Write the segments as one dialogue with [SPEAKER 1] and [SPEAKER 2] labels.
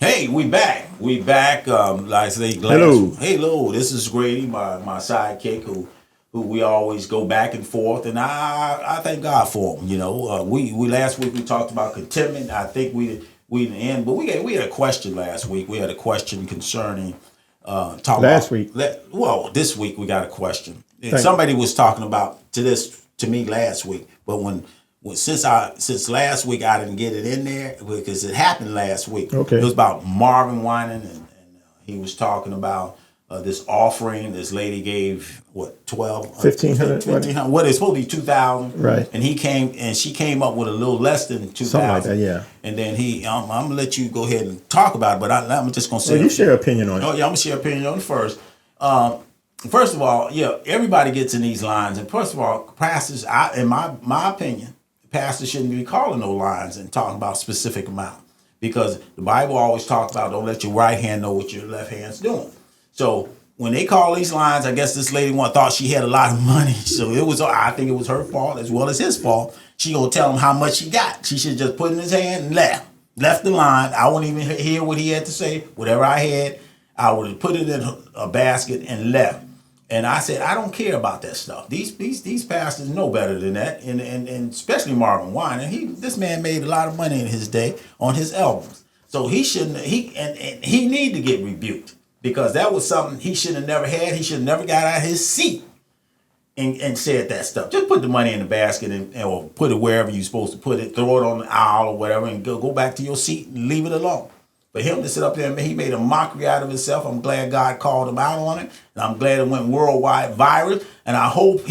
[SPEAKER 1] Hey, we back. We back. Like I say,
[SPEAKER 2] Hello.
[SPEAKER 1] Hello, this is Grady, my sidekick, who we always go back and forth, and I thank God for him. We last week we talked about contentment. I think we didn't end, but we had a question last week. We had a question concerning talking
[SPEAKER 2] Last
[SPEAKER 1] about.
[SPEAKER 2] week.
[SPEAKER 1] Well, this week we got a question. And
[SPEAKER 2] Thank you.
[SPEAKER 1] somebody was talking about to me last week, but since last week I didn't get it in there because it happened last week. It
[SPEAKER 2] Okay.
[SPEAKER 1] was about Marvin whining, and he was talking about this offering. This lady gave what
[SPEAKER 2] 1,500, wasn't it?
[SPEAKER 1] 1,500. What it's supposed to be 2,000,
[SPEAKER 2] Right.
[SPEAKER 1] and she came up with a little less than
[SPEAKER 2] Something like that,
[SPEAKER 1] 2,000.
[SPEAKER 2] yeah.
[SPEAKER 1] And then I'm gonna let you go ahead and talk about it, but I'm just gonna
[SPEAKER 2] Well,
[SPEAKER 1] say.
[SPEAKER 2] you share opinion on
[SPEAKER 1] Oh
[SPEAKER 2] it.
[SPEAKER 1] yeah, I'm gonna share opinion on it first. First of all, yeah, everybody gets in these lines, and first of all, pastors, in my opinion, pastors shouldn't be calling no lines and talking about specific amount because the Bible always talks about don't let your right hand know what your left hand's doing. So when they call these lines, I guess this lady thought she had a lot of money, so I think it was her fault as well as his fault. She gonna tell him how much she got. She should just put it in his hand and left the line. I wouldn't even hear what he had to say. Whatever I had, I would have put it in a basket and left. And I said, I don't care about that stuff. These pastors know better than that, and especially Marvin Wine. And this man made a lot of money in his day on his albums. So he shouldn't and he need to get rebuked because that was something he should have never had. He should have never got out of his seat and said that stuff. Just put the money in the basket or put it wherever you're supposed to put it. Throw it on the aisle or whatever, and go back to your seat and leave it alone. For him to sit up there and he made a mockery out of himself. I'm glad God called him out on it, and I'm glad it went worldwide viral. And I hope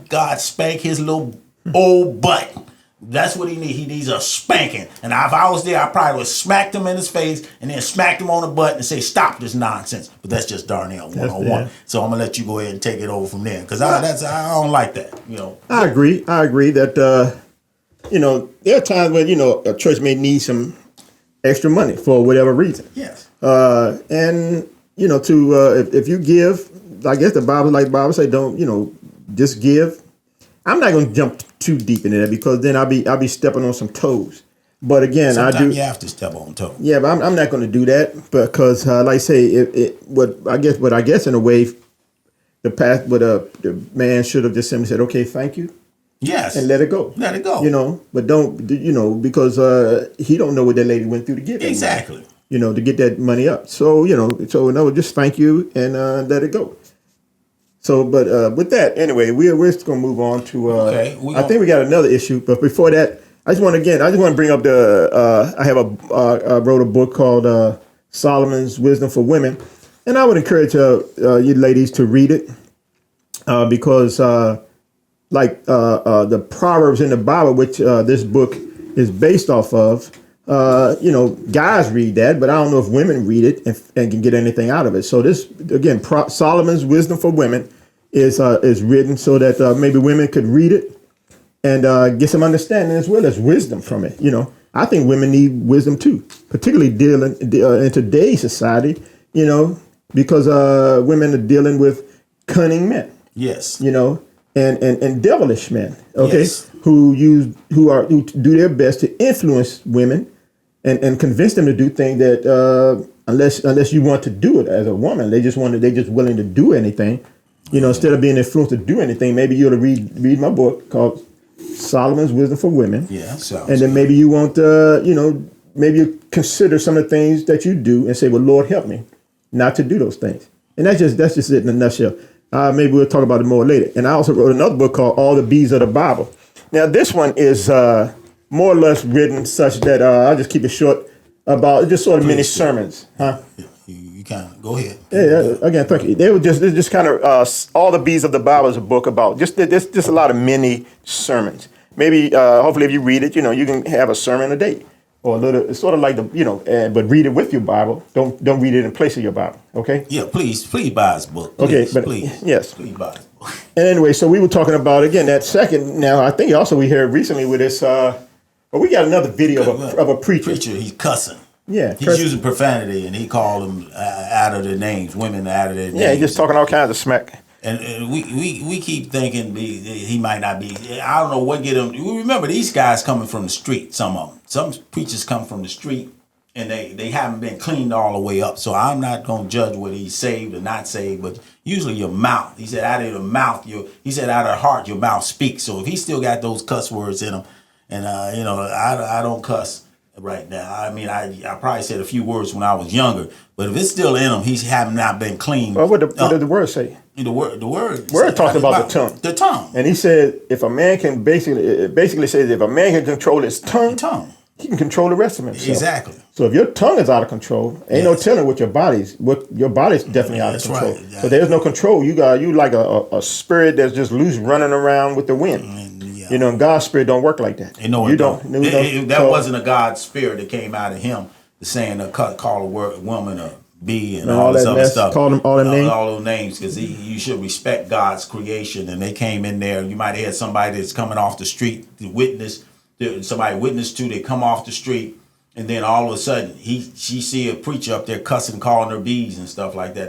[SPEAKER 1] God spank his little old butt. That's what he needs. He needs a spanking. And if I was there, I probably would have smacked him in his face and then smacked him on the butt and say, "Stop this nonsense." But that's just Darnell 101.
[SPEAKER 2] Yeah.
[SPEAKER 1] So I'm gonna let you go ahead and take it over from there because I don't like that.
[SPEAKER 2] I agree. I agree that there are times when a church may need some extra money for whatever reason.
[SPEAKER 1] Yes.
[SPEAKER 2] And if you give, I guess the Bible say, don't just give. I'm not going to jump too deep into that because then I'll be stepping on some toes. But again, I do.
[SPEAKER 1] Sometimes you have to step on toe.
[SPEAKER 2] Yeah, but I'm not going to do that because, like I say, what I guess in a way, the man should have just simply said, "Okay, thank you,"
[SPEAKER 1] Yes.
[SPEAKER 2] and let it go.
[SPEAKER 1] Let it go.
[SPEAKER 2] But don't because he don't know what that lady went through to get that money,
[SPEAKER 1] Exactly.
[SPEAKER 2] to get that money up. So no, just thank you and let it go. So, but with that, anyway, we're just gonna move on to.
[SPEAKER 1] Okay,
[SPEAKER 2] I think we got another issue, but before that, I just want to bring up I wrote a book called Solomon's Wisdom for Women, and I would encourage you ladies to read it because the Proverbs in the Bible, which this book is based off of. Guys read that, but I don't know if women read it and can get anything out of it. So this, again, Solomon's Wisdom for Women is written so that maybe women could read it and get some understanding as well as wisdom from it. I think women need wisdom too, particularly dealing in today's society, because women are dealing with cunning men.
[SPEAKER 1] Yes.
[SPEAKER 2] And devilish men, okay,
[SPEAKER 1] Yes.
[SPEAKER 2] who do their best to influence women and convince them to do things that unless you want to do it as a woman, they just willing to do anything, instead of being influenced to do anything. Maybe you ought to read my book called Solomon's Wisdom for Women.
[SPEAKER 1] Yeah.
[SPEAKER 2] And then maybe you won't, maybe you consider some of the things that you do and say, well, Lord, help me not to do those things. And that's just it in a nutshell. Maybe we'll talk about it more later. And I also wrote another book called All the Bees of the Bible. Now, this one is more or less written such that I'll just keep it short about just sort of mini sermons. Huh?
[SPEAKER 1] You kind of go ahead.
[SPEAKER 2] Yeah, again, thank you. They're just kind of All the Bees of the Bible is a book about just a lot of mini sermons. Maybe, hopefully, if you read it, you can have a sermon a day. Or a little, it's sort of like but read it with your Bible. Don't read it in place of your Bible. Okay.
[SPEAKER 1] Yeah, please buy his book.
[SPEAKER 2] Okay,
[SPEAKER 1] Please,
[SPEAKER 2] but
[SPEAKER 1] please,
[SPEAKER 2] yes.
[SPEAKER 1] please buy his book.
[SPEAKER 2] And anyway, so we were talking about again that second. Now I think also we heard recently with this. But we got another video of a preacher.
[SPEAKER 1] He's cussing.
[SPEAKER 2] Yeah,
[SPEAKER 1] He's using profanity, and he called them out of their names, women out of their names.
[SPEAKER 2] Yeah, he's just talking all kinds of smack.
[SPEAKER 1] And we keep thinking he might not be. I don't know what get him. We remember these guys coming from the street. Some of them. Some preachers come from the street, and they haven't been cleaned all the way up. So I'm not going to judge whether he's saved or not saved, but usually your mouth. He said out of the mouth, he said out of the heart, your mouth speaks. So if he still got those cuss words in him, and I don't cuss right now. I mean, I probably said a few words when I was younger, but if it's still in him, he have not been clean.
[SPEAKER 2] Well, what did the word say?
[SPEAKER 1] The word
[SPEAKER 2] talks about the tongue.
[SPEAKER 1] The tongue.
[SPEAKER 2] And he said, if a man can it basically says if a man can control his tongue, he can control the rest of himself.
[SPEAKER 1] Exactly.
[SPEAKER 2] So if your tongue is out of control, ain't no telling what your body's definitely out of control. Right. So there's no control. You like a spirit that's just loose running around with the wind. And God's spirit don't work like that.
[SPEAKER 1] No, you don't. That wasn't a God spirit that came out of him, saying to call a woman a B and all this other stuff.
[SPEAKER 2] Call them all them names.
[SPEAKER 1] All those names, because you should respect God's creation. And they came in there. You might have had somebody that's coming off the street to witness. Somebody witnessed to. They come off the street, and then all of a sudden she see a preacher up there cussing, calling her B's and stuff like that.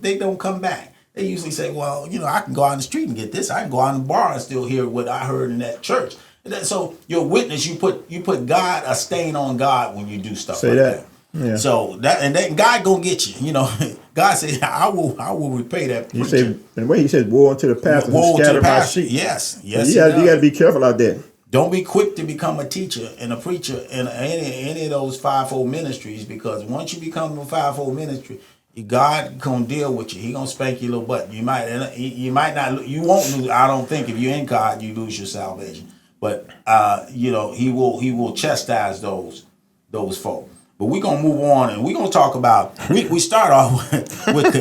[SPEAKER 1] They don't come back. They usually say, well, I can go out in the street and get this. I can go out in the bar and still hear what I heard in that church. So your witness, you put God, a stain on God when you do stuff like that. Yeah. So that God gonna get you. God said, I will repay that preacher.
[SPEAKER 2] He said, woe unto the pastor who scatter my sheep.
[SPEAKER 1] Yes.
[SPEAKER 2] So you got to be careful out there.
[SPEAKER 1] Don't be quick to become a teacher and a preacher in any of those fivefold ministries, because once you become a fivefold ministry, God gonna deal with you. He gonna spank your little butt. You might not. You won't lose. I don't think if you're in God, you lose your salvation. But He will chastise those folk. But we're gonna move on, and we're gonna talk about. We start off with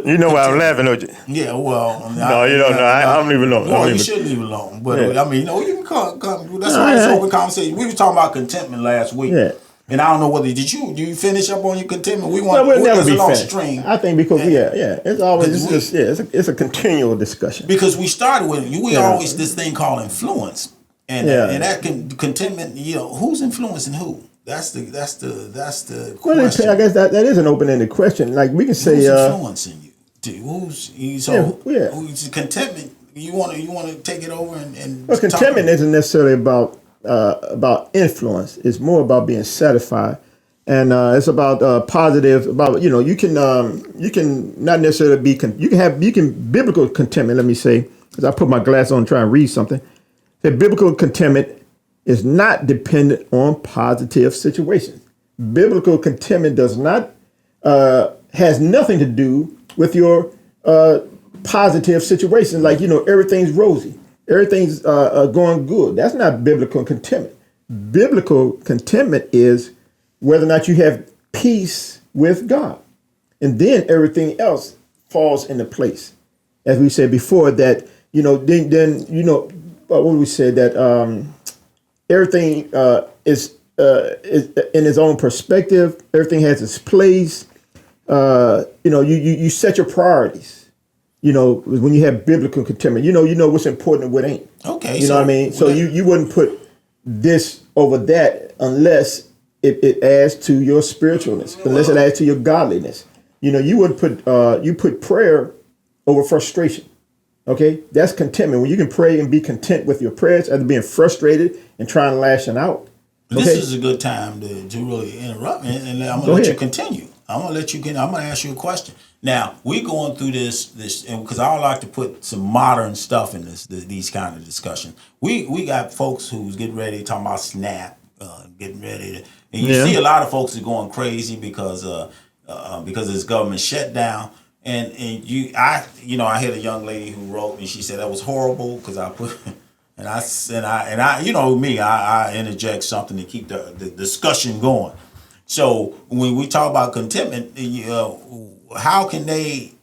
[SPEAKER 2] you know why I'm laughing, don't you?
[SPEAKER 1] Yeah, well,
[SPEAKER 2] no, you don't know. I don't leave it alone.
[SPEAKER 1] Well, you should leave it alone. But I mean, you can come. That's why it's open conversation. We were talking about contentment last week. Yeah. And I don't know whether do you finish up on your contentment?
[SPEAKER 2] We'll never be finished. I think because it's always it's a continual discussion.
[SPEAKER 1] Because we started with always this thing called influence, and that contentment. Who's influencing who? That's the question.
[SPEAKER 2] Well, I guess that is an open-ended question. Like we can say,
[SPEAKER 1] who's influencing you? Who's contentment? You want to take it over and
[SPEAKER 2] well, contentment isn't necessarily about influence. It's more about being satisfied, and it's about positive. About you can not necessarily be you can biblical contentment. Let me say, because I put my glass on and try and read something. The biblical contentment is not dependent on positive situations. Biblical contentment does not has nothing to do with your positive situations. Like everything's rosy. Everything's going good. That's not biblical contentment. Biblical contentment is whether or not you have peace with God. And then everything else falls into place. As we said before, that, what we said, that everything is in its own perspective. Everything has its place. You set your priorities. When you have biblical contentment, you know what's important and what ain't.
[SPEAKER 1] Okay.
[SPEAKER 2] You know what I mean? So you wouldn't put this over that unless it adds to your spiritualness, unless it adds to your godliness. You wouldn't put prayer over frustration. Okay? That's contentment. When you can pray and be content with your prayers, other being frustrated and trying to lash it out.
[SPEAKER 1] Okay? This is a good time to really interrupt me, and I'm going to let you continue. I'm going to ask you a question. Now, we're going through this, because I would like to put some modern stuff in these kind of discussions. We got folks who's getting ready, talking about SNAP, getting ready to, and you see a lot of folks are going crazy because this government shutdown. And I had a young lady who wrote, and she said that was horrible because I put, and I interject something to keep the discussion going. So when we talk about contentment, how can they?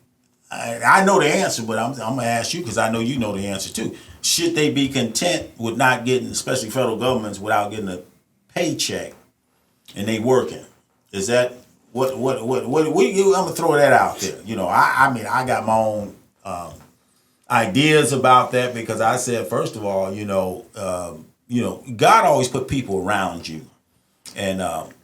[SPEAKER 1] I know the answer, but I'm gonna ask you because I know you know the answer too. Should they be content with not getting, especially federal governments, without getting a paycheck, and they working? Is that what? I'm gonna throw that out there. I got my own ideas about that because I said first of all, God always put people around you, and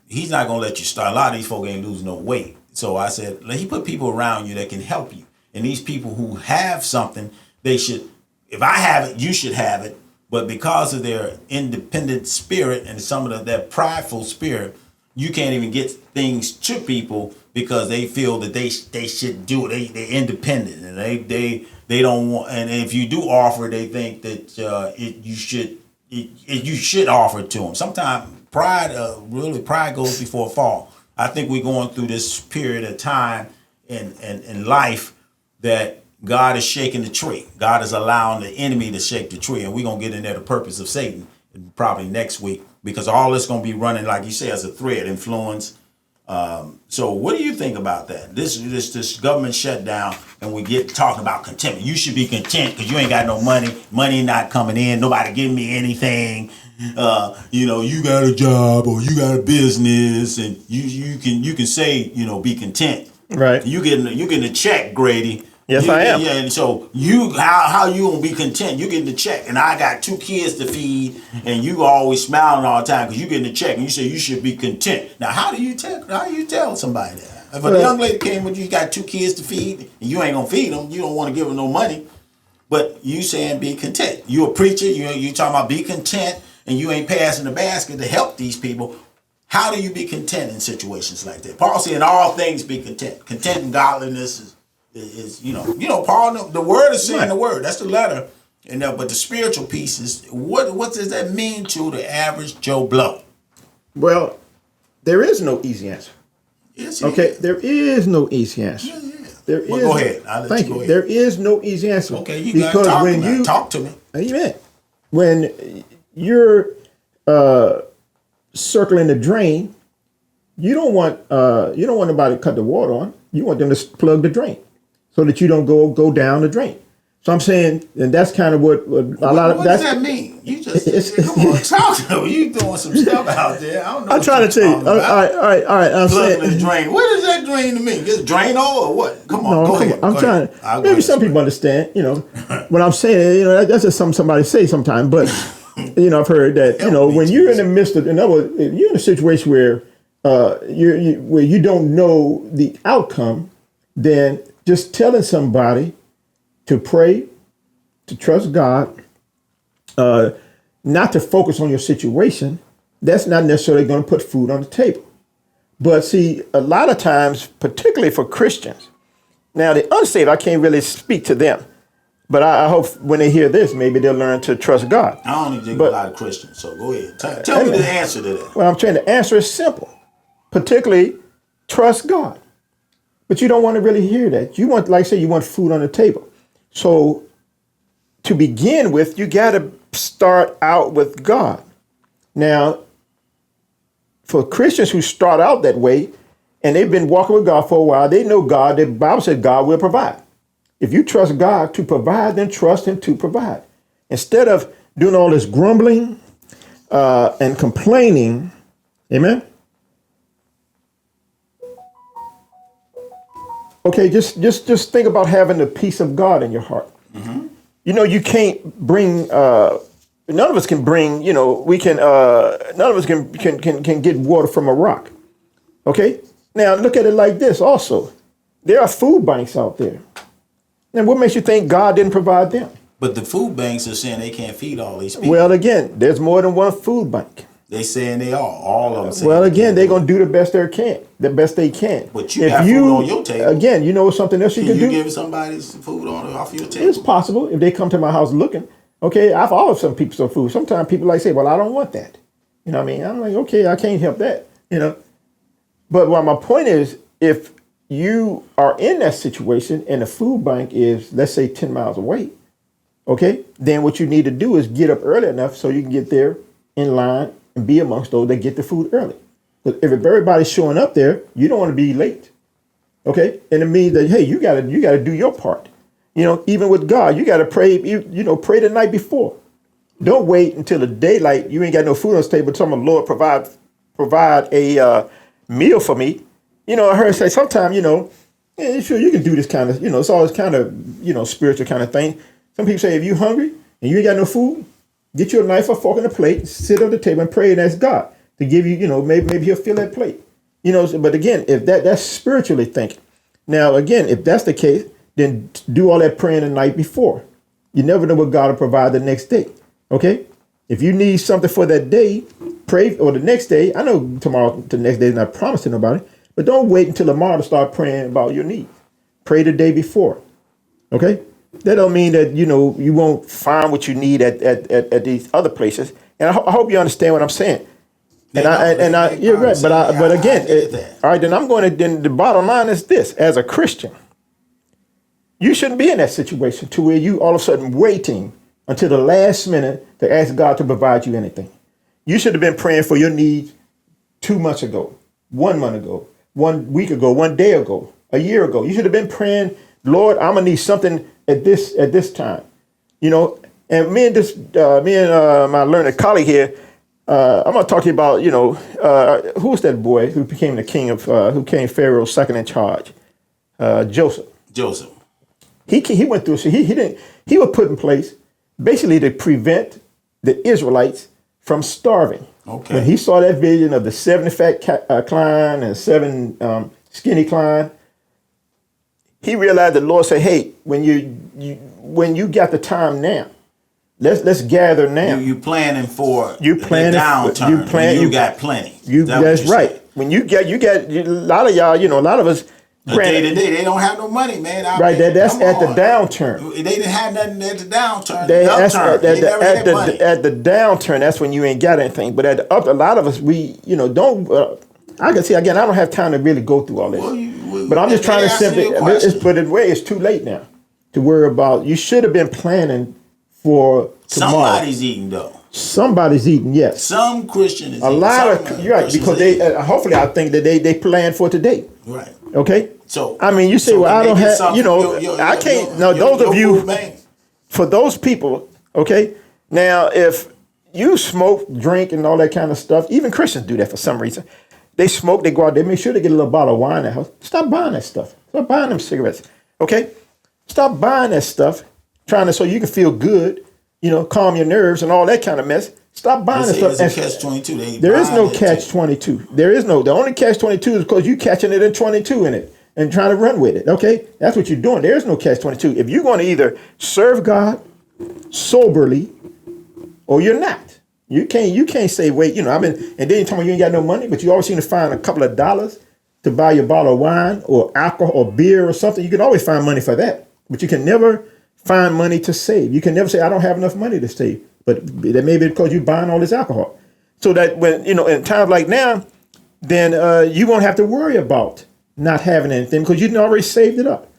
[SPEAKER 1] He's not gonna let you start. A lot of these folk ain't losing no weight. So I said, He put people around you that can help you. And these people who have something, they should, if I have it, you should have it. But because of their independent spirit and some of that prideful spirit, you can't even get things to people because they feel that they should do it. They're independent and they don't want. And if you do offer, they think that you should offer it to them. Sometimes pride goes before a fall. I think we're going through this period of time in life that God is shaking the tree. God is allowing the enemy to shake the tree, and we're gonna get into the purpose of Satan probably next week, because all this gonna be running, like you say, as a thread, influence. So what do you think about that? This government shutdown, and we get talking about contentment. You should be content because you ain't got no money. Money not coming in. Nobody giving me anything. You got a job or you got a business, and you can say, be content.
[SPEAKER 2] Right.
[SPEAKER 1] You getting a check, Grady.
[SPEAKER 2] Yes, I am.
[SPEAKER 1] Yeah, and so how you gonna be content? You getting the check, and I got 2 kids to feed, and you always smiling all the time because you getting the check, and you say you should be content. Now, how do you tell somebody that? If a young lady came with you, got 2 kids to feed, and you ain't gonna feed them, you don't want to give them no money, but you saying be content. You a preacher, you talking about be content, and you ain't passing the basket to help these people. How do you be content in situations like that? Paul said, in all things be content. Content and godliness is Paul, the word is saying the word. That's the letter. And but the spiritual piece is what does that mean to the average Joe Blow?
[SPEAKER 2] Well, there is no easy answer.
[SPEAKER 1] Yes,
[SPEAKER 2] okay, there is no easy answer. There is.
[SPEAKER 1] Go ahead.
[SPEAKER 2] Thank you. There is no easy answer.
[SPEAKER 1] Okay, you got to talk to me.
[SPEAKER 2] Amen. When you're circling the drain, you don't want nobody to cut the water on. You want them to plug the drain so that you don't go down the drain. So I'm saying, and that's kind of what
[SPEAKER 1] does that mean? You just come on, talk to me. You doing some stuff out there. I don't know.
[SPEAKER 2] I'm trying to tell you. All right. I'm
[SPEAKER 1] plugging
[SPEAKER 2] saying
[SPEAKER 1] the drain. What does that drain to mean? Just drain or what? Come on, go ahead.
[SPEAKER 2] I'm trying. Maybe some people understand. What I'm saying. That's just something somebody say sometimes. But I've heard that. When you're in the midst of, in other words, if you're in a situation where where you don't know the outcome, then just telling somebody to pray, to trust God, not to focus on your situation, that's not necessarily going to put food on the table. But see, a lot of times, particularly for Christians, now the unsaved, I can't really speak to them, but I hope when they hear this, maybe they'll learn to trust God.
[SPEAKER 1] I don't think a lot of Christians, so go ahead. Tell me the answer to that.
[SPEAKER 2] Well, I'm trying to answer is simple, particularly trust God. But you don't want to really hear that. You want, like I said, you want food on the table. So to begin with, you got to start out with God. Now, for Christians who start out that way and they've been walking with God for a while, they know God. The Bible said God will provide. If you trust God to provide, then trust him to provide. Instead of doing all this grumbling and complaining, amen? Okay, just think about having the peace of God in your heart. Mm-hmm. You can't bring. None of us can bring. We can. None of us can get water from a rock. Okay. Now look at it like this. Also, there are food banks out there. And what makes you think God didn't provide them?
[SPEAKER 1] But the food banks are saying they can't feed all these people.
[SPEAKER 2] Well, again, there's more than one food bank.
[SPEAKER 1] They saying they are. All of them saying.
[SPEAKER 2] Well, again, they're going to do the best they can.
[SPEAKER 1] But you got food on your table.
[SPEAKER 2] Again, you know something else you can do?
[SPEAKER 1] Can you give somebody some food off your table?
[SPEAKER 2] It's possible if they come to my house looking. Okay, I've offered some people some food. Sometimes people say, well, I don't want that. You know what I mean? I'm like, okay, I can't help that. But what my point is, if you are in that situation and the food bank is, let's say, 10 miles away, okay, then what you need to do is get up early enough so you can get there in line and be amongst those that get the food early. But if everybody's showing up there, you don't want to be late. Okay? And it means that, hey, you gotta do your part. Even with God, you gotta pray, pray the night before. Don't wait until the daylight, you ain't got no food on the table, tell the Lord provide a meal for me. I heard say sometimes, sure, you can do this kind of, it's always kind of, spiritual kind of thing. Some people say if you're hungry and you ain't got no food, get you a knife or fork and a plate, sit at the table and pray and ask God to give you, maybe he'll fill that plate. But again, if that's spiritually thinking. Now, again, if that's the case, then do all that praying the night before. You never know what God will provide the next day. Okay? If you need something for that day, pray, or the next day. I know tomorrow, the next day is not promised to nobody, but don't wait until tomorrow to start praying about your needs. Pray the day before. Okay? That don't mean that, you won't find what you need at these other places. And I hope you understand what I'm saying. You're right. But again, all right, then then the bottom line is this: as a Christian, you shouldn't be in that situation to where you all of a sudden waiting until the last minute to ask God to provide you anything. You should have been praying for your needs 2 months ago, 1 month ago, 1 week ago, 1 day ago, a year ago. You should have been praying, Lord, I'm gonna need something at this time. And me and my learned colleague here, I'm gonna talk to you about, who's that boy who became the king of who became Pharaoh's second in charge? Joseph. He went through, so he was put in place basically to prevent the Israelites from starving.
[SPEAKER 1] Okay.
[SPEAKER 2] When he saw that vision of the 7 fat kine and 7 skinny kine, he realized the Lord said, "Hey, when you got the time now, let's gather now.
[SPEAKER 1] You planning for
[SPEAKER 2] the downturn.
[SPEAKER 1] You got plenty.
[SPEAKER 2] That's right. When you get a lot of y'all, a lot of us.
[SPEAKER 1] Day to day, they don't have no money, man.
[SPEAKER 2] That's at the downturn.
[SPEAKER 1] They didn't have nothing at the downturn.
[SPEAKER 2] At the downturn, that's when you ain't got anything. But at the up, a lot of us, we don't. I can see again. I don't have time to really go through all this. But I'm just trying to simply. But in a way, it's too late now to worry about. You should have been planning for tomorrow.
[SPEAKER 1] Somebody's eating though.
[SPEAKER 2] Somebody's eating, yes.
[SPEAKER 1] Some Christian is
[SPEAKER 2] a
[SPEAKER 1] eating.
[SPEAKER 2] lot of you're right because they hopefully I think that they plan for today.
[SPEAKER 1] Right.
[SPEAKER 2] Okay.
[SPEAKER 1] So
[SPEAKER 2] I mean, you say, well, I don't have, I can't. No, those of you, for those people, okay. Now, if you smoke, drink, and all that kind of stuff, even Christians do that for some reason. They smoke, they go out, they make sure they get a little bottle of wine at house. Stop buying that stuff. Stop buying them cigarettes. Okay. Stop buying that stuff, so you can feel good. Calm your nerves and all that kind of mess. Stop buying this stuff.
[SPEAKER 1] Catch-22.
[SPEAKER 2] There is no catch-22. There is no. The only catch-22 is because you catching it in 22 in it and trying to run with it. Okay, that's what you're doing. There is no catch-22. If you're going to either serve God soberly or you're not. You can't say, wait, and then you're talking about you ain't got no money, but you always seem to find a couple of dollars to buy your bottle of wine or alcohol or beer or something. You can always find money for that, but you can never find money to save. You can never say, I don't have enough money to save. But that may be because you're buying all this alcohol. So that when, in times like now, then you won't have to worry about not having anything because you already saved it up.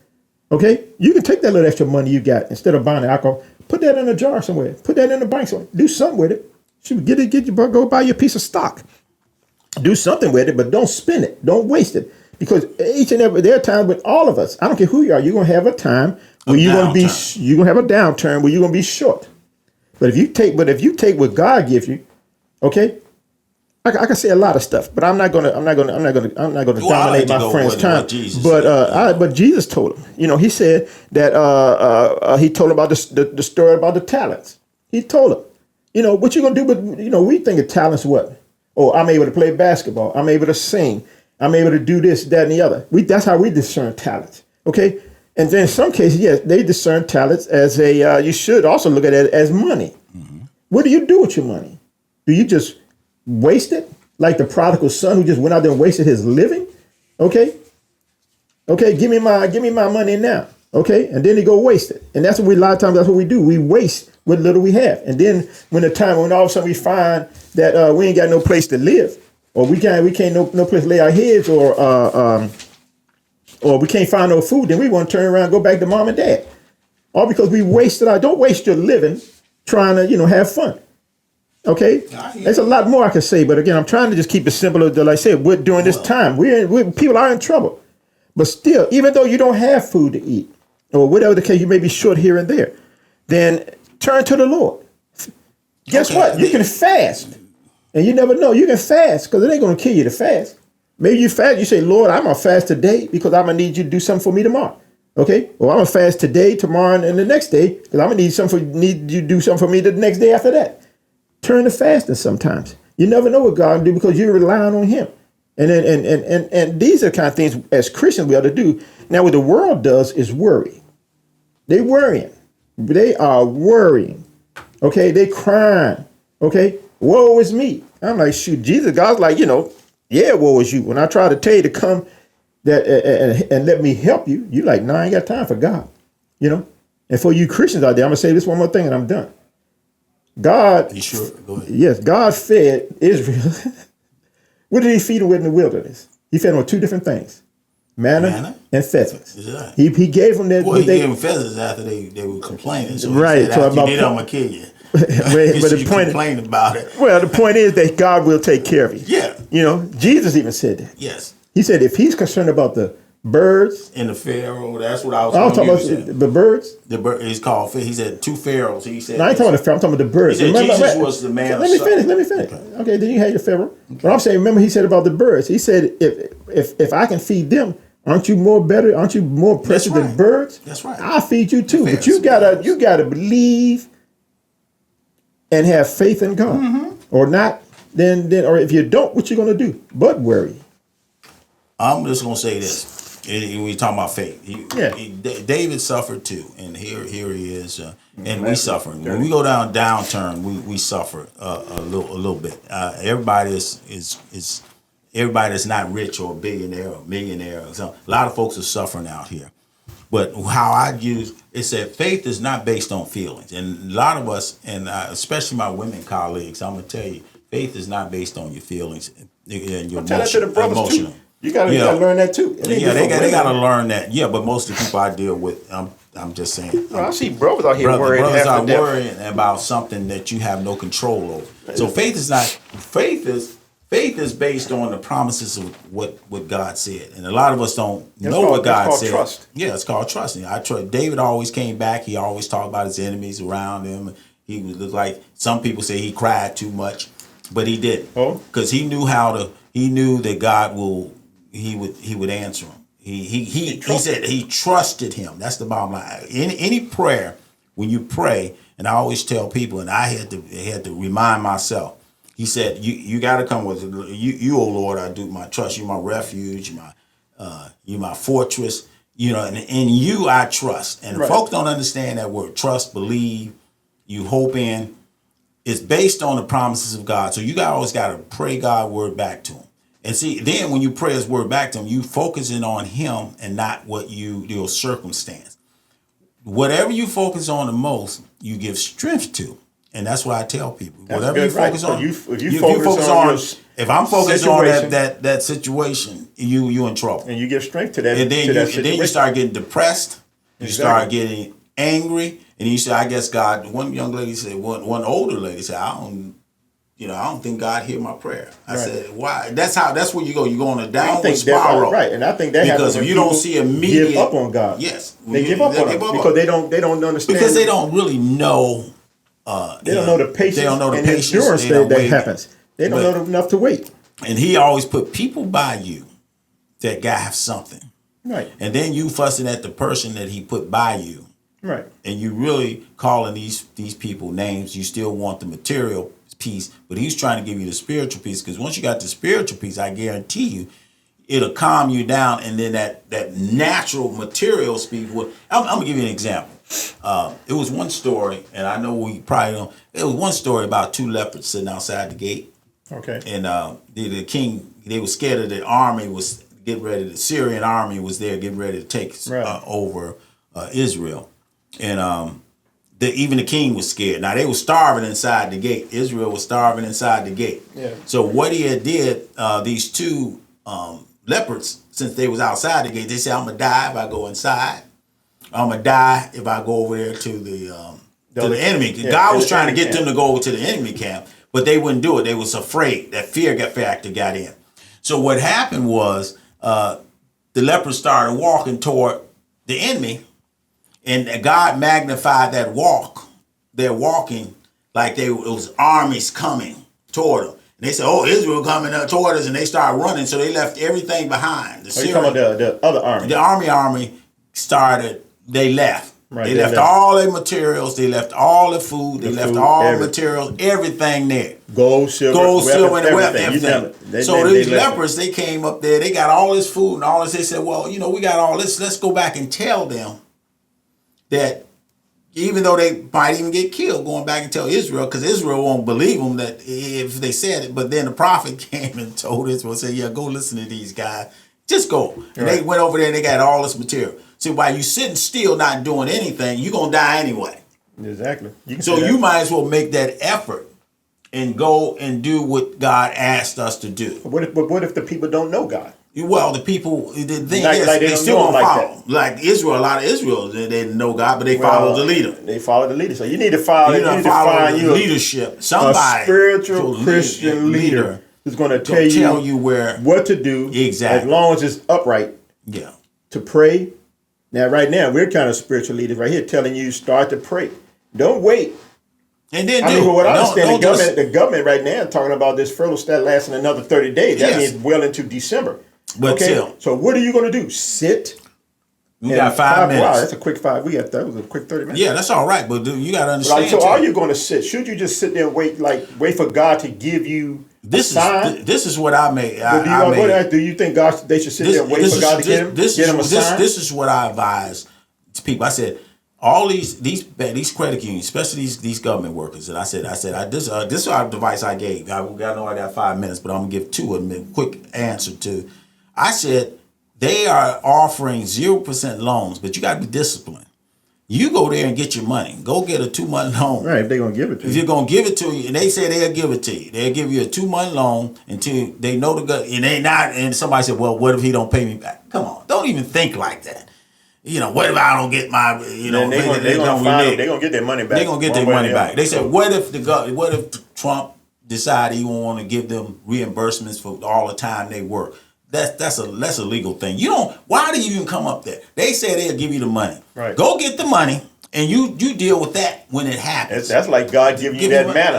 [SPEAKER 2] Okay? You can take that little extra money you got instead of buying the alcohol, put that in a jar somewhere, put that in the bank somewhere, do something with it. Go buy your piece of stock. Do something with it, but don't spend it. Don't waste it. Because there are times with all of us, I don't care who you are, you're going to have a time where you're going to have a downturn where you're going to be short. But if you take what God gives you, okay, I can say a lot of stuff, but I'm not gonna dominate my friend's time. But Jesus told him, he said that he told him about the story about the talents. He told him, what you gonna do? But we think of talents what? Oh, I'm able to play basketball. I'm able to sing. I'm able to do this, that, and the other. That's how we discern talents. Okay. And then in some cases, yes, they discern talents as you should also look at it as money. Mm-hmm. What do you do with your money? Do you just waste it? Like the prodigal son who just went out there and wasted his living? Okay, give me my money now. Okay, and then he go waste it. And a lot of times that's what we do. We waste what little we have. And then when all of a sudden we find that we ain't got no place to live, or we can't no place to lay our heads, or we can't find no food, then we want to turn around and go back to mom and dad. All because we wasted don't waste your living trying to, have fun. Okay? There's a lot more I can say, but again, I'm trying to just keep it simple. Like I said, during this time, people are in trouble. But still, even though you don't have food to eat, or whatever the case, you may be short here and there, then turn to the Lord. Guess what? You can fast. And you never know. You can fast because it ain't going to kill you to fast. Maybe you fast, you say, Lord, I'm going to fast today because I'm going to need you to do something for me tomorrow. Okay? Or I'm going to fast today, tomorrow, and the next day because I'm going to need you to do something for me the next day after that. Turn to fasting sometimes. You never know what God will do because you're relying on him. And these are the kind of things as Christians we ought to do. Now, what the world does is worry. They worrying. They are worrying. Okay? They crying. Okay, woe is me. I'm like, shoot, Jesus, God's like, yeah, woe is you. When I try to tell you to come that and let me help you, you like, nah, I ain't got time for God. And for you Christians out there, I'm gonna say this one more thing and I'm done. God,
[SPEAKER 1] You sure? Go ahead.
[SPEAKER 2] yes, God fed Israel. What did he feed them with in the wilderness? He fed them with two different things. Manna and pheasants.
[SPEAKER 1] Right.
[SPEAKER 2] He gave them that.
[SPEAKER 1] Well, he gave them pheasants after they were complaining. So
[SPEAKER 2] right.
[SPEAKER 1] He said,
[SPEAKER 2] so
[SPEAKER 1] after
[SPEAKER 2] about
[SPEAKER 1] you did, I'm gonna kill you.
[SPEAKER 2] but the point
[SPEAKER 1] complain about it.
[SPEAKER 2] Well, the point is that God will take care of you.
[SPEAKER 1] Yeah.
[SPEAKER 2] Jesus even said that.
[SPEAKER 1] Yes.
[SPEAKER 2] He said if he's concerned about the birds
[SPEAKER 1] and the pharaoh, that's what I was
[SPEAKER 2] talking about. The birds.
[SPEAKER 1] The bird is called. He said two pharaohs. He said.
[SPEAKER 2] No, I ain't talking about the pharaoh. I'm talking about the birds.
[SPEAKER 1] He said Jesus was the man.
[SPEAKER 2] Let me finish. Okay, then you hate the pharaoh. Okay. But I'm saying, remember, he said about the birds. He said, if I can feed them, aren't you more better? Aren't you more precious than birds?
[SPEAKER 1] That's right.
[SPEAKER 2] I'll feed you too. But you gotta believe and have faith in God, or not. Then, or if you don't, what you gonna do? But worry.
[SPEAKER 1] I'm just gonna say this. We talking about faith. David suffered too, and here he is, and we suffer. When we go downturn, we suffer a little bit. Everybody is everybody that's not rich or a billionaire or millionaire. So a lot of folks are suffering out here. But how I use it said faith is not based on feelings, and a lot of us, and especially my women colleagues, I'm gonna tell you, faith is not based on your feelings and your
[SPEAKER 2] tell that to the brothers
[SPEAKER 1] emotional.
[SPEAKER 2] Too. You gotta learn that too.
[SPEAKER 1] They gotta learn that. Yeah, but most of the people I deal with, I'm just saying.
[SPEAKER 2] I see brothers out here worrying.
[SPEAKER 1] Brothers are worrying about something that you have no control over. So faith is based on the promises of what God said, and a lot of us don't know what God said.
[SPEAKER 2] Trust.
[SPEAKER 1] Yeah, it's called trusting. David always came back. He always talked about his enemies around him. He would look like some people say he cried too much, but he didn't, because he knew how to. He knew that God He would answer him. He said he trusted him. That's the bottom line. Any prayer, when you pray, and I always tell people, and I had to remind myself. He said, "You got to come with you, oh Lord. I do my trust. You, my refuge. You, my fortress. And in you I trust." And folks don't understand that word trust, believe, you hope in. It's based on the promises of God. So you always got to pray God's word back to him. And see, then when you pray his word back to him, you focusing on him and not your circumstance. Whatever you focus on the most, you give strength to. And that's what I tell people.
[SPEAKER 2] That's
[SPEAKER 1] whatever you focus on, if I'm focused on that situation, you in trouble.
[SPEAKER 2] And you give strength to that.
[SPEAKER 1] And then you start getting depressed. You start getting angry. And you say, I guess God, one young lady said, one older lady said, I don't think God hear my prayer. I said, why? That's where you go. You go on a downward spiral.
[SPEAKER 2] Right. And I think that
[SPEAKER 1] because if you don't see immediate,
[SPEAKER 2] give up on God.
[SPEAKER 1] Yes.
[SPEAKER 2] They give up on him because they don't understand.
[SPEAKER 1] Because they don't really know.
[SPEAKER 2] They don't know the patience. They don't know the
[SPEAKER 1] patience
[SPEAKER 2] endurance that happens. They don't know enough to wait.
[SPEAKER 1] And he always put people by you that have something.
[SPEAKER 2] Right.
[SPEAKER 1] And then you fussing at the person that he put by you.
[SPEAKER 2] Right.
[SPEAKER 1] And you really calling these people names. You still want the material piece, but he's trying to give you the spiritual piece, because once you got the spiritual piece, I guarantee you, it'll calm you down, and then that natural material speed will. I'm gonna give you an example. It was one story, and I know we probably don't. It was one story about two leopards sitting outside the gate.
[SPEAKER 2] Okay. And
[SPEAKER 1] the king, they were scared of the army was getting ready. The Syrian army was there getting ready to take over Israel, and even the king was scared. Now they were starving inside the gate. Israel was starving inside the gate.
[SPEAKER 2] Yeah.
[SPEAKER 1] So what he had did, these two leopards, since they was outside the gate, they said, "I'm gonna die if I go inside. I'm gonna die if I go over there to the enemy." Yeah, God was trying to get them to go over to the enemy camp, but they wouldn't do it. They was afraid. That fear factor got in. So what happened was the leopards started walking toward the enemy. And God magnified that walk. They're walking like it was armies coming toward them. And they said, "Oh, Israel coming up toward us," and they started running. So they left everything behind.
[SPEAKER 2] You talking about the other army?
[SPEAKER 1] The army started. They left. Right, they left all their materials. They left all the food. They left all the materials. Everything there.
[SPEAKER 2] Gold, silver,
[SPEAKER 1] and everything. So these leopards, they came up there. They got all this food and all this. They said, "Well, we got all this. Let's go back and tell them that even though they might even get killed, going back and tell Israel, because Israel won't believe them that if they said it. But then the prophet came and told Israel, said, yeah, go listen to these guys. Just go. And they went over there and they got all this material. See, while you sitting still not doing anything, you're going to die anyway.
[SPEAKER 2] Exactly.
[SPEAKER 1] So you might as well make that effort and go and do what God asked us to do.
[SPEAKER 2] But what if the people don't know God?
[SPEAKER 1] Well, the people, the thing
[SPEAKER 2] Like
[SPEAKER 1] is,
[SPEAKER 2] they
[SPEAKER 1] they
[SPEAKER 2] don't
[SPEAKER 1] still
[SPEAKER 2] know
[SPEAKER 1] don't
[SPEAKER 2] him like
[SPEAKER 1] follow. Like Israel, a lot of Israel, they didn't know God, but they
[SPEAKER 2] Well,
[SPEAKER 1] follow the leader.
[SPEAKER 2] They follow the leader. So you need to follow.
[SPEAKER 1] You need to follow the leadership. Somebody,
[SPEAKER 2] a spiritual Christian leader who's going to tell you what to do.
[SPEAKER 1] Exactly.
[SPEAKER 2] As long as it's upright.
[SPEAKER 1] Yeah.
[SPEAKER 2] To pray. Now, right now, we're kind of spiritual leaders right here, telling you start to pray. Don't wait.
[SPEAKER 1] And then
[SPEAKER 2] what I understand, the government right now is talking about this furlough stat lasting another 30 days. That means well into December.
[SPEAKER 1] But
[SPEAKER 2] okay. So what are you going to do? Sit.
[SPEAKER 1] You got 5 minutes.
[SPEAKER 2] Wow, that's a quick 5. That was a quick 30 minutes.
[SPEAKER 1] Yeah, that's all right. But you got to understand.
[SPEAKER 2] So are you going to sit? Should you just sit there and wait for God to give you a sign?
[SPEAKER 1] This is what I made.
[SPEAKER 2] Do you think they should sit there and wait for God to get him a sign?
[SPEAKER 1] This is what I advise to people. I said, all these credit unions, especially these government workers, and I said this is our advice I gave. I know I got 5 minutes, but I'm gonna give two of them a quick answer to. I said they are offering 0% loans, but you got to be disciplined. You go there and get your money. Go get a 2-month loan.
[SPEAKER 2] Right, if they're gonna give it to you.
[SPEAKER 1] If you're gonna give it to you, and they say they'll give it to you, they'll give you a 2-month loan until they know and they not. And somebody said, well, what if he don't pay me back? Come on, don't even think like that. What if I don't get my,
[SPEAKER 2] they're gonna get their money back.
[SPEAKER 1] They're gonna get their money back. They said, what if Trump decided he won't want to give them reimbursements for all the time they work? That's a legal thing. Why do you even come up there? They say they'll give you the money.
[SPEAKER 2] Right.
[SPEAKER 1] Go get the money and you deal with that when it happens.
[SPEAKER 2] That's like God giving you that manna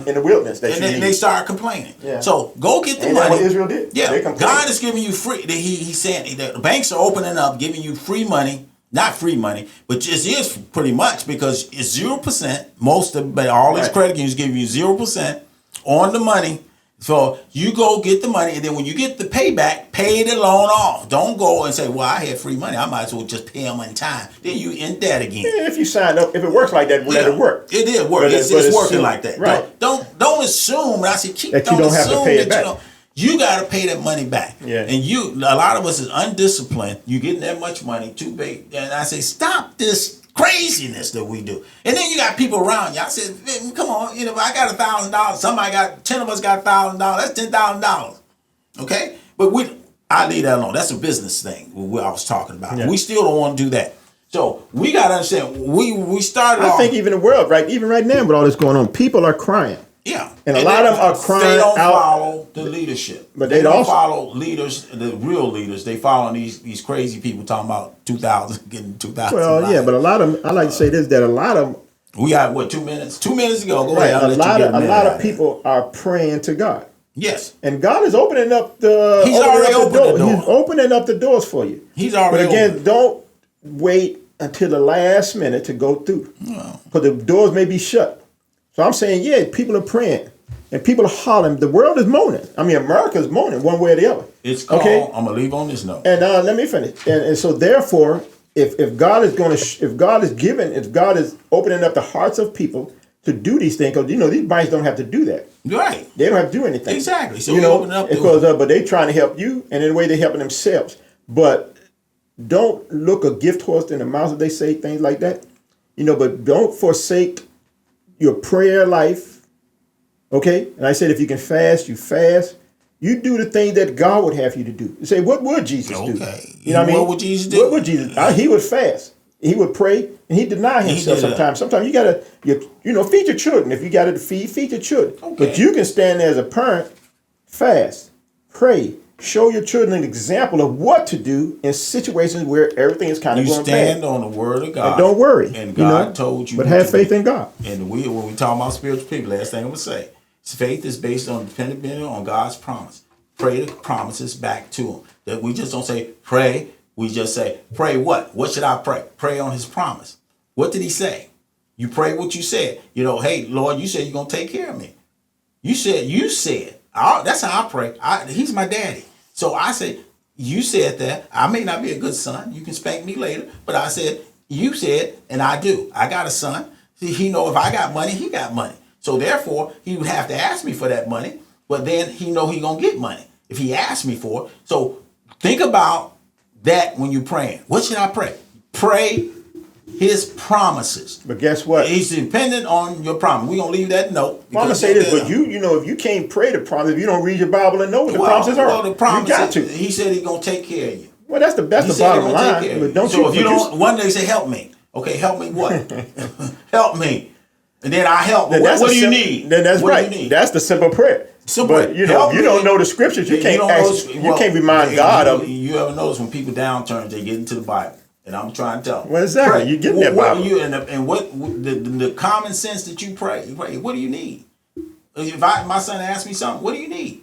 [SPEAKER 2] in the wilderness that
[SPEAKER 1] and
[SPEAKER 2] you
[SPEAKER 1] then
[SPEAKER 2] need.
[SPEAKER 1] they start complaining.
[SPEAKER 2] Yeah.
[SPEAKER 1] So go get the
[SPEAKER 2] Ain't
[SPEAKER 1] money.
[SPEAKER 2] That what Israel did?
[SPEAKER 1] Yeah. God is giving you free. He's saying the banks are opening up, giving you free money. Not free money, but it is pretty much because it's 0%. All these credit unions give you 0% on the money. So you go get the money, and then when you get the payback, pay the loan off. Don't go and say, well, I had free money. I might as well just pay them on time. Then you in debt again.
[SPEAKER 2] Yeah, if you sign up, if it works like that, let it work.
[SPEAKER 1] It did work. It's working like that.
[SPEAKER 2] Right.
[SPEAKER 1] Don't assume. I say keep
[SPEAKER 2] that you don't have to pay it back.
[SPEAKER 1] You got to pay that money back.
[SPEAKER 2] Yeah.
[SPEAKER 1] And a lot of us is undisciplined. You getting that much money too big. And I say, stop this craziness that we do. And then you got people around you. I said, come on, I got $1,000. Somebody got 10 of us got $1,000. That's $10,000. Okay? But I leave that alone. That's a business thing. What I was talking about. Yeah. We still don't want to do that. So we got to understand. We started. I
[SPEAKER 2] think even the world, even right now with all this going on, people are crying.
[SPEAKER 1] Yeah,
[SPEAKER 2] and a lot of them are crying.
[SPEAKER 1] They don't
[SPEAKER 2] out.
[SPEAKER 1] follow the leadership,
[SPEAKER 2] but
[SPEAKER 1] they don't follow leaders, the real leaders. They follow these crazy people talking about 2000 getting 2000.
[SPEAKER 2] Well, yeah, but a lot of them. I like to say this: that a lot of them.
[SPEAKER 1] We got 2 minutes? 2 minutes ago. Go ahead.
[SPEAKER 2] A lot of people are praying to God.
[SPEAKER 1] Yes,
[SPEAKER 2] and God is opening up the.
[SPEAKER 1] He's already opened the door.
[SPEAKER 2] He's opening up the doors for you.
[SPEAKER 1] He's already.
[SPEAKER 2] But again, don't wait until the last minute to go through, because the doors may be shut. So I'm saying, people are praying. And people are hollering. The world is moaning. I mean, America's moaning one way or the other.
[SPEAKER 1] It's called. Okay? I'm gonna leave on this note.
[SPEAKER 2] And let me finish. And so therefore, if God is going to, if God is opening up the hearts of people to do these things, because these banks don't have to do that.
[SPEAKER 1] Right.
[SPEAKER 2] They don't have to do anything.
[SPEAKER 1] Exactly. So open up
[SPEAKER 2] because but they're trying to help you, and in a way they're helping themselves. But don't look a gift horse in the mouth, as they say, things like that. But don't forsake your prayer life. Okay, and I said if you can fast, you fast. You do the thing that God would have you to do. You say, what would Jesus do?
[SPEAKER 1] What would Jesus do?
[SPEAKER 2] What would Jesus? He would fast. He would pray, and he deny himself sometimes. Sometimes you gotta, feed your children. If you got to feed your children. Okay. But you can stand there as a parent, fast, pray, show your children an example of what to do in situations where everything is kind of going bad.
[SPEAKER 1] You stand on the word of God.
[SPEAKER 2] And don't worry.
[SPEAKER 1] And God told you.
[SPEAKER 2] But have faith in God.
[SPEAKER 1] And when we talk about spiritual people, last thing I would say. Faith is based on depending on God's promise. Pray the promises back to him. That we just don't say pray. We just say pray what? What should I pray? Pray on his promise. What did he say? You pray what you said. Hey, Lord, you said you're going to take care of me. You said. That's how I pray. He's my daddy. So I said, you said that. I may not be a good son. You can spank me later. But I said, You said, and I do. I got a son. See, he know if I got money, he got money. So therefore, he would have to ask me for that money. But then he know he gonna get money if he asks me for it. So think about that when you're praying. What should I pray? Pray his promises.
[SPEAKER 2] But guess what?
[SPEAKER 1] He's dependent on your promise. We're gonna leave that note.
[SPEAKER 2] Well, I'm gonna say this, but you know, if you can't pray the promise, if you don't read your Bible and know what the promises are,
[SPEAKER 1] the promise,
[SPEAKER 2] you got to.
[SPEAKER 1] He said he's gonna take care of you.
[SPEAKER 2] Well, that's the bottom line. But don't
[SPEAKER 1] so if you don't, one day say, "Help me." Okay, help me what? Help me, and then I help. What do you need?
[SPEAKER 2] Then that's right. That's the simple prayer.
[SPEAKER 1] Simple.
[SPEAKER 2] But you know, if you don't know the scriptures, you can't ask. You can't remind God of.
[SPEAKER 1] You ever notice when people downturn, they get into the Bible. And I'm trying to tell them.
[SPEAKER 2] Well, exactly. You get that Bible.
[SPEAKER 1] What the common sense that you pray. What do you need? If my son asks me something, what do you need?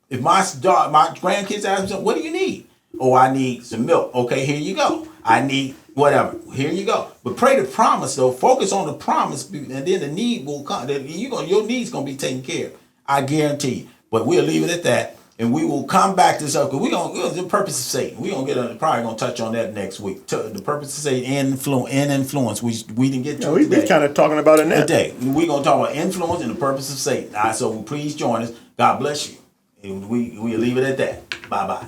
[SPEAKER 1] If my grandkids ask me something, what do you need? Oh, I need some milk. Okay, here you go. I need whatever. Here you go. But pray the promise though. Focus on the promise, and then the need will come. Your needs gonna be taken care of. I guarantee you. But we'll leave it at that. And we will come back to this up because we're gonna the purpose of Satan. We're gonna probably gonna touch on that next week. The purpose of Satan and influence. We didn't get to
[SPEAKER 2] we've been kind of talking about it now.
[SPEAKER 1] Today we're gonna talk about influence and the purpose of Satan. All right, so please join us. God bless you. And we'll leave it at that. Bye bye.